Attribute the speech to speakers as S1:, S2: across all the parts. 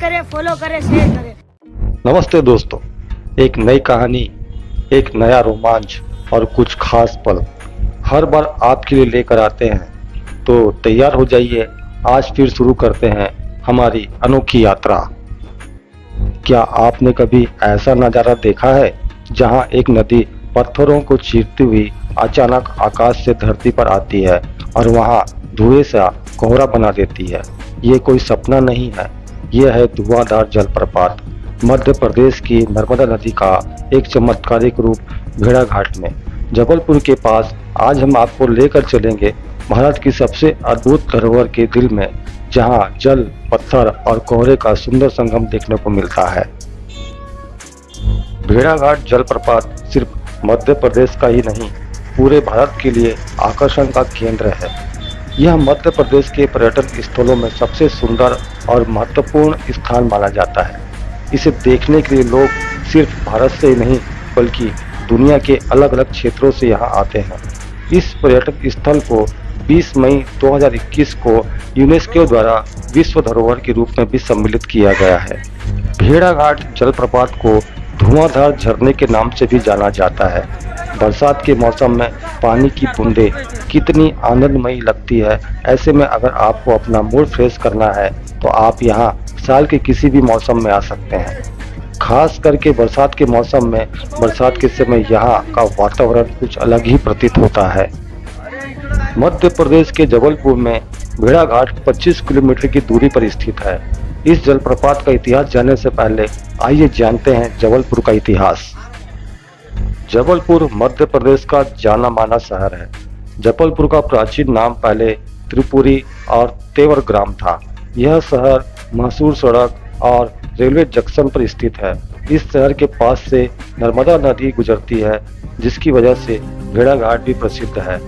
S1: करें, फॉलो करें, शेयर करें।
S2: नमस्ते दोस्तों, एक नई कहानी, एक नया रोमांच और कुछ खास पल हर बार आपके लिए लेकर आते हैं। तो तैयार हो जाइए, आज फिर शुरू करते हैं हमारी अनोखी यात्रा। क्या आपने कभी ऐसा नज़ारा देखा है जहां एक नदी पत्थरों को चीरती हुई अचानक आकाश से धरती पर आती है और वहां धुएं सा कोहरा बना देती है? ये कोई सपना नहीं है, यह है धुआंधार जलप्रपात, मध्य प्रदेश की नर्मदा नदी का एक चमत्कारिक रूप भेड़ाघाट में, जबलपुर के पास। आज हम आपको लेकर चलेंगे भारत की सबसे अद्भुत धरोहर के दिल में, जहां जल, पत्थर और कोहरे का सुंदर संगम देखने को मिलता है। भेड़ाघाट जलप्रपात सिर्फ मध्य प्रदेश का ही नहीं, पूरे भारत के लिए आकर्षण का केंद्र है। यह मध्य प्रदेश के पर्यटन स्थलों में सबसे सुंदर और महत्वपूर्ण स्थान माना जाता है। इसे देखने के लिए लोग सिर्फ भारत से ही नहीं बल्कि दुनिया के अलग अलग क्षेत्रों से यहाँ आते हैं। इस पर्यटन स्थल को 20 मई 2021 को यूनेस्को द्वारा विश्व धरोहर के रूप में भी सम्मिलित किया गया है। भेड़ाघाट जलप्रपात को धुआंधार झरने के नाम से भी जाना जाता है। बरसात के मौसम में पानी की बूंदें कितनी आनंदमयी लगती है। ऐसे में अगर आपको अपना मूड फ्रेश करना है तो आप यहाँ साल के किसी भी मौसम में आ सकते हैं। खास करके बरसात के मौसम में, बरसात के समय यहाँ का वातावरण कुछ अलग ही प्रतीत होता है। मध्य प्रदेश के जबलपुर में भेड़ाघाट 25 किलोमीटर की दूरी पर स्थित है। इस जलप्रपात का इतिहास जानने से पहले आइए जानते हैं जबलपुर का इतिहास। जबलपुर मध्य प्रदेश का जाना माना शहर है। जबलपुर का प्राचीन नाम पहले त्रिपुरी और तेवर ग्राम था। यह शहर मशहूर सड़क और रेलवे जंक्शन पर स्थित है। इस शहर के पास से नर्मदा नदी गुजरती है, जिसकी वजह से भेड़ाघाट भी प्रसिद्ध है।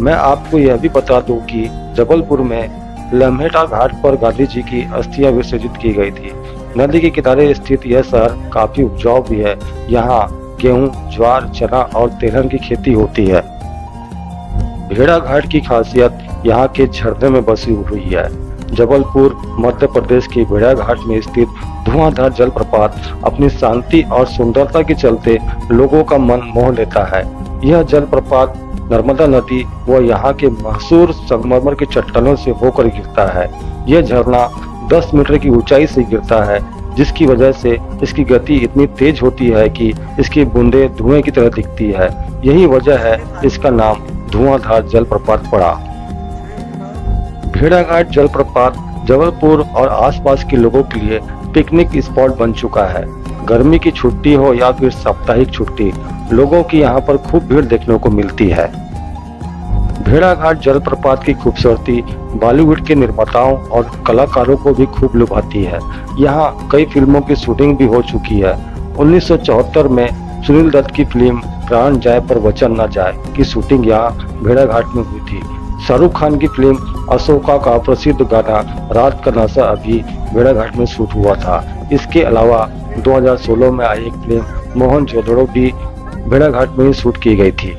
S2: मैं आपको यह भी बता दूं कि जबलपुर में लम्हेटा घाट पर गांधी जी की अस्थियां विसर्जित की गई थी। नदी के किनारे स्थित यह शहर काफी उपजाऊ भी है। यहाँ गेहूं, ज्वार, चना और तिलहन की खेती होती है। भेड़ाघाट की खासियत यहाँ के झरने में बसी हुई है। जबलपुर मध्य प्रदेश के भेड़ाघाट में स्थित धुआंधार जलप्रपात अपनी शांति और सुंदरता के चलते लोगों का मन मोह लेता है। यह जलप्रपात नर्मदा नदी व यहाँ के मशहूर संगमरमर के चट्टानों से होकर गिरता है। यह झरना 10 मीटर की ऊंचाई से गिरता है, जिसकी वजह से इसकी गति इतनी तेज होती है कि इसकी बूंदें धुएं की तरह दिखती है। यही वजह है इसका नाम धुआंधार जलप्रपात पड़ा। भेड़ाघाट जलप्रपात जबलपुर और आसपास के लोगों के लिए पिकनिक स्पॉट बन चुका है। गर्मी की छुट्टी हो या फिर साप्ताहिक छुट्टी, लोगों की यहाँ पर खूब भीड़ देखने को मिलती है। भेड़ाघाट जलप्रपात की खूबसूरती बॉलीवुड के निर्माताओं और कलाकारों को भी खूब लुभाती है। यहाँ कई फिल्मों की शूटिंग भी हो चुकी है। 1974 में सुनील दत्त की फिल्म प्राण जाए पर वचन न जाए की शूटिंग यहाँ भेड़ाघाट में हुई थी। शाहरुख खान की फिल्म अशोका का प्रसिद्ध गाना रात का नशा अभी भेड़ाघाट में शूट हुआ था। इसके अलावा 2016 में आई एक फिल्म मोहनजोदड़ो भी भेड़ाघाट में ही शूट की गई थी।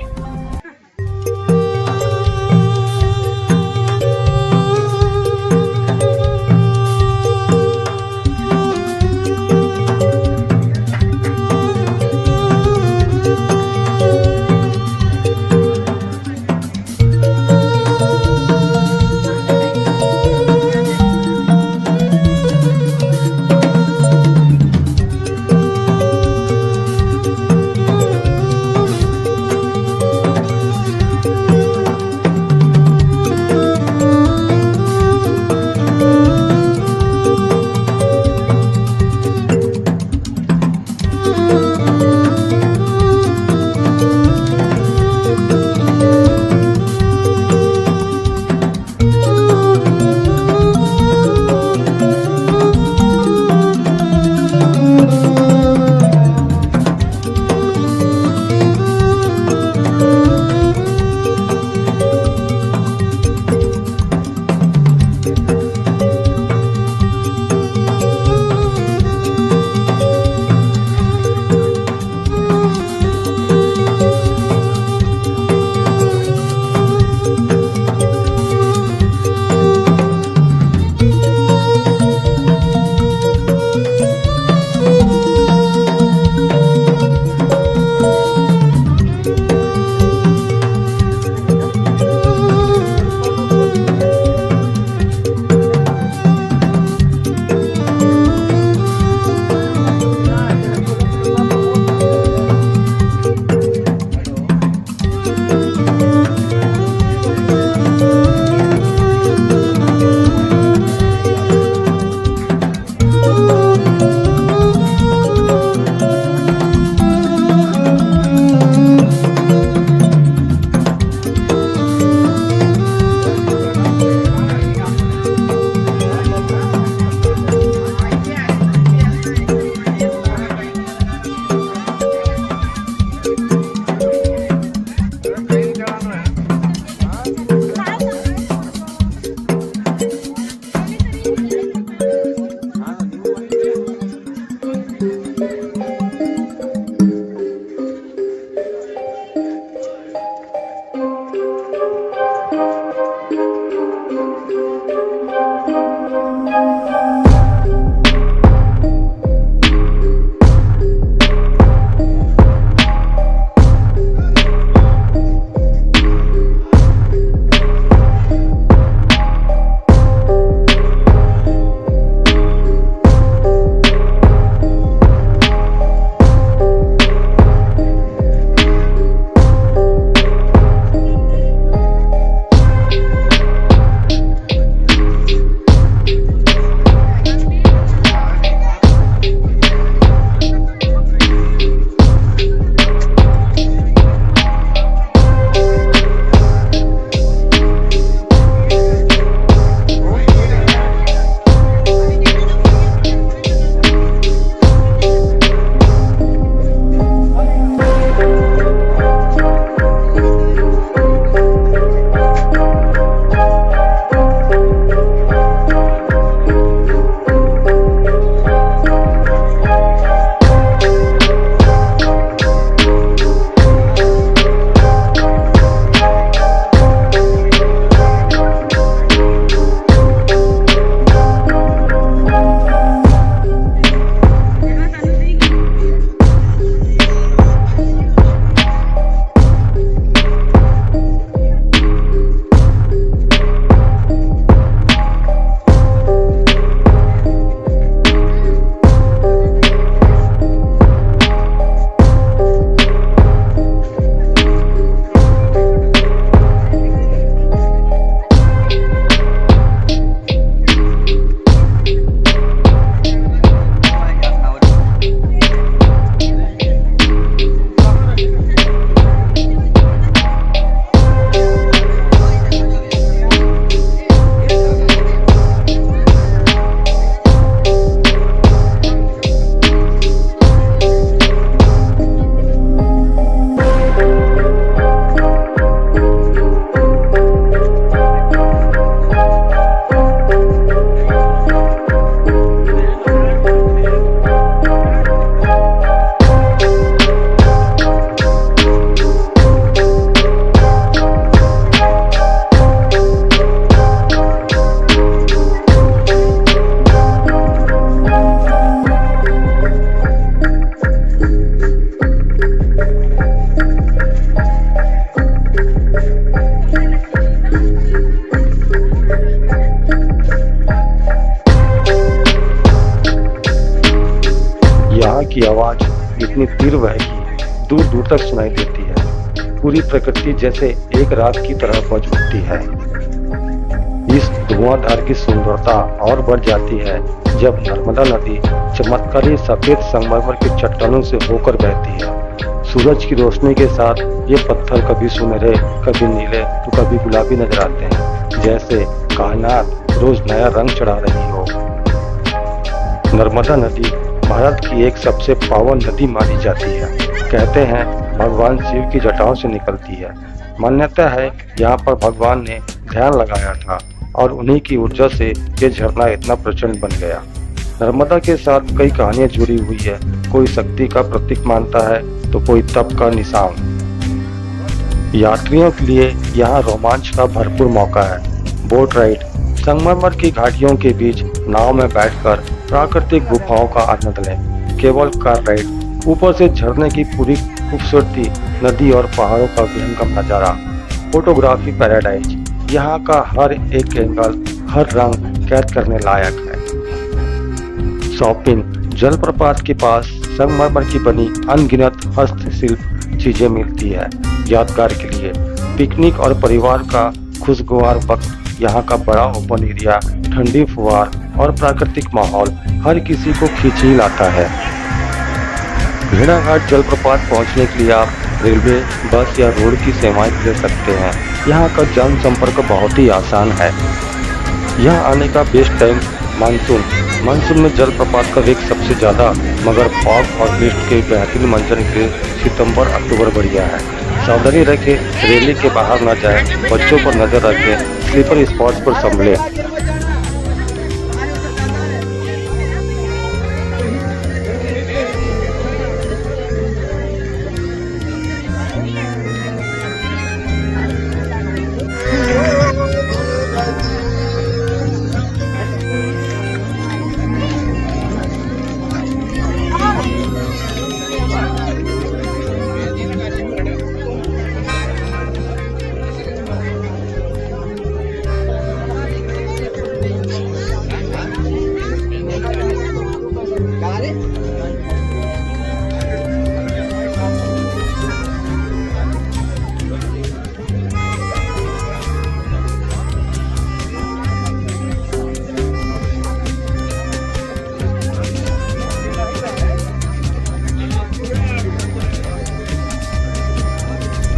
S2: दूर दूर तक सुनाई देती है। पूरी प्रकृति जैसे एक राग की तरह बज उठती है। इस धुआंधार की सुंदरता और बढ़ जाती है जब नर्मदा नदी चमत्कारी सफेद संगमरमर की चट्टानों से होकर बहती है। सूरज की रोशनी के साथ ये पत्थर कभी सुनहरे, कभी नीले तो कभी गुलाबी नजर आते हैं, जैसे कायनात रोज नया रंग चढ़ा रही हो। नर्मदा नदी भारत की एक सबसे पावन नदी मानी जाती है। कहते हैं भगवान शिव की जटाओं से निकलती है। मान्यता है यहाँ पर भगवान ने ध्यान लगाया था और उन्हीं की ऊर्जा से ये झरना इतना प्रचंड बन गया। नर्मदा के साथ कई कहानियां जुड़ी हुई है। कोई शक्ति का प्रतीक मानता है तो कोई तप का निशान। यात्रियों के लिए यहाँ रोमांच का भरपूर मौका है। बोट राइड, संगमरमर की घाटियों के बीच नाव में बैठकर प्राकृतिक गुफाओं का आनंद लें। केबल कार राइड, ऊपर से झरने की पूरी खूबसूरती, नदी और पहाड़ों का विहंगम नजारा। फोटोग्राफी पैराडाइज, यहाँ का हर एक एंगल, हर रंग कैद करने लायक है। शॉपिंग, जलप्रपात के पास संगमरमर की बनी अनगिनत हस्तशिल्प चीजें मिलती है। यादगार के लिए पिकनिक और परिवार का खुशगवार वक्त, यहाँ का बड़ा ओपन एरिया, ठंडी फुहार और प्राकृतिक माहौल हर किसी को खींच ही लाता है। भेड़ाघाट जलप्रपात पहुँचने के लिए आप रेलवे, बस या रोड की सेवाएं ले सकते हैं। यहाँ का जनसंपर्क बहुत ही आसान है। यहाँ आने का बेस्ट टाइम मानसून। मानसून में जलप्रपात का वेग सबसे ज़्यादा, मगर फॉग और मिस्ट के बेहतरीन मंजर के सितंबर-अक्टूबर बढ़िया है। सावधानी रखें, रैली के बाहर न जाएं, बच्चों पर नजर रखें, स्लीपर स्पॉट्स पर संभलें।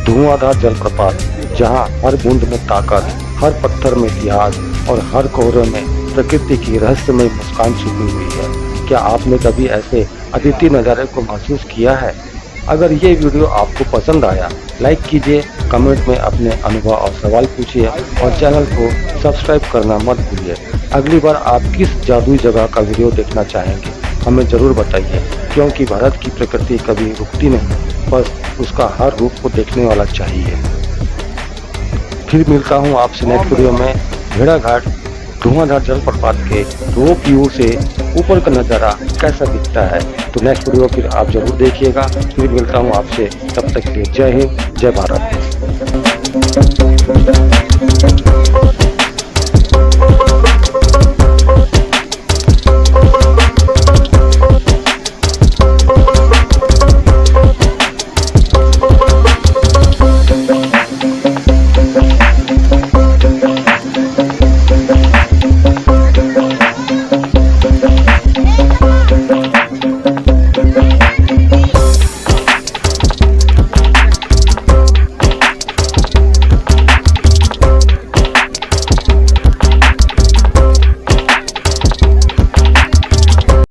S2: धुआंधार जलप्रपात, जहां हर बूंद में ताकत, हर पत्थर में इतिहास और हर कोहरे में प्रकृति की रहस्यमय मुस्कान छुपी हुई है। क्या आपने कभी ऐसे अद्वितीय नज़ारे को महसूस किया है? अगर ये वीडियो आपको पसंद आया, लाइक कीजिए, कमेंट में अपने अनुभव और सवाल पूछिए और चैनल को सब्सक्राइब करना मत भूलिए। अगली बार आप किस जादुई जगह का वीडियो देखना चाहेंगे, हमें ज़रूर बताइए, क्योंकि भारत की प्रकृति कभी रुकती नहीं, बस उसका हर रूप को देखने वाला चाहिए। फिर मिलता हूँ आपसे नेक्स्ट वीडियो में। भेड़ाघाट धुआंधार जलप्रपात के रोप व्यू से ऊपर का नज़ारा कैसा दिखता है, तो नेक्स्ट वीडियो फिर आप जरूर देखिएगा। फिर मिलता हूँ आपसे, तब तक के लिए जय हिंद, जय भारत।